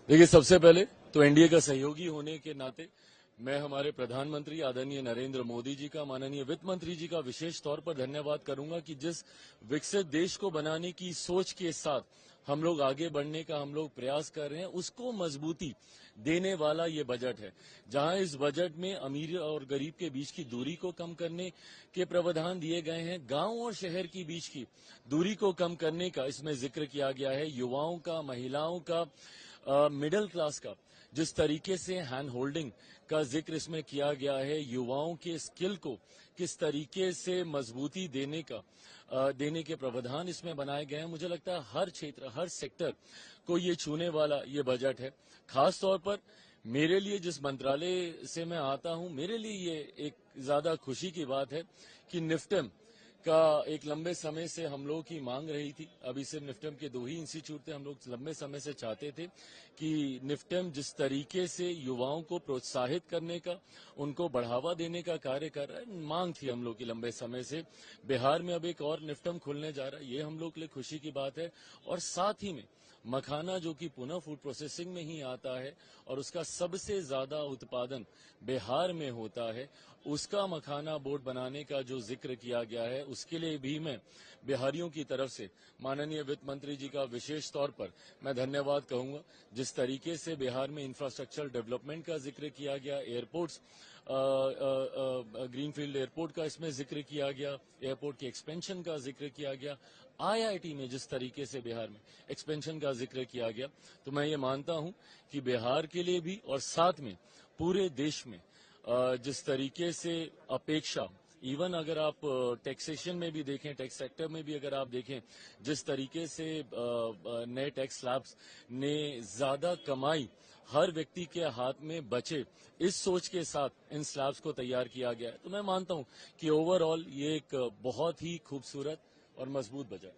देखिए, सबसे पहले तो एनडीए का सहयोगी होने के नाते मैं हमारे प्रधानमंत्री आदरणीय नरेंद्र मोदी जी का, माननीय वित्त मंत्री जी का विशेष तौर पर धन्यवाद करूंगा कि जिस विकसित देश को बनाने की सोच के साथ हम लोग आगे बढ़ने का हम लोग प्रयास कर रहे हैं, उसको मजबूती देने वाला ये बजट है। जहां इस बजट में अमीर और गरीब के बीच की दूरी को कम करने के प्रावधान दिए गए हैं, गांव और शहर के बीच की दूरी को कम करने का इसमें जिक्र किया गया है, युवाओं का, महिलाओं का, मिडिल क्लास का जिस तरीके से हैंड होल्डिंग का जिक्र इसमें किया गया है, युवाओं के स्किल को किस तरीके से मजबूती देने के प्रावधान इसमें बनाए गए हैं। मुझे लगता है हर क्षेत्र, हर सेक्टर को ये छूने वाला ये बजट है। खास तौर पर मेरे लिए, जिस मंत्रालय से मैं आता हूं, मेरे लिए ये एक ज्यादा खुशी की बात है कि निफ्टेम का एक लंबे समय से हम लोगों की मांग रही थी। अभी सिर्फ निफ्टेम के 2 ही इंस्टीट्यूट थे, हम लोग लंबे समय से चाहते थे कि निफ्टेम जिस तरीके से युवाओं को प्रोत्साहित करने का, उनको बढ़ावा देने का कार्य कर रहा है, मांग थी हम लोग की लंबे समय से। बिहार में अब एक और निफ्टेम खुलने जा रहा है, ये हम लोग के लिए खुशी की बात है। और साथ ही में मखाना, जो कि पुनः फूड प्रोसेसिंग में ही आता है और उसका सबसे ज्यादा उत्पादन बिहार में होता है, उसका मखाना बोर्ड बनाने का जो जिक्र किया गया है, उसके लिए भी मैं बिहारियों की तरफ से माननीय वित्त मंत्री जी का विशेष तौर पर मैं धन्यवाद कहूंगा। जिस तरीके से बिहार में इंफ्रास्ट्रक्चर डेवलपमेंट का जिक्र किया गया, एयरपोर्ट्स, ग्रीनफील्ड एयरपोर्ट का इसमें जिक्र किया गया, एयरपोर्ट की एक्सपेंशन का जिक्र किया गया, आईआईटी में जिस तरीके से बिहार में एक्सपेंशन का जिक्र किया गया, तो मैं ये मानता हूं कि बिहार के लिए भी और साथ में पूरे देश में जिस तरीके से अपेक्षा, इवन अगर आप टैक्सेशन में भी देखें, टैक्स सेक्टर में भी अगर आप देखें, जिस तरीके से नए टैक्स स्लैब्स ने ज्यादा कमाई हर व्यक्ति के हाथ में बचे, इस सोच के साथ इन स्लैब्स को तैयार किया गया है, तो मैं मानता हूं कि ओवरऑल ये एक बहुत ही खूबसूरत और मजबूत बजट है।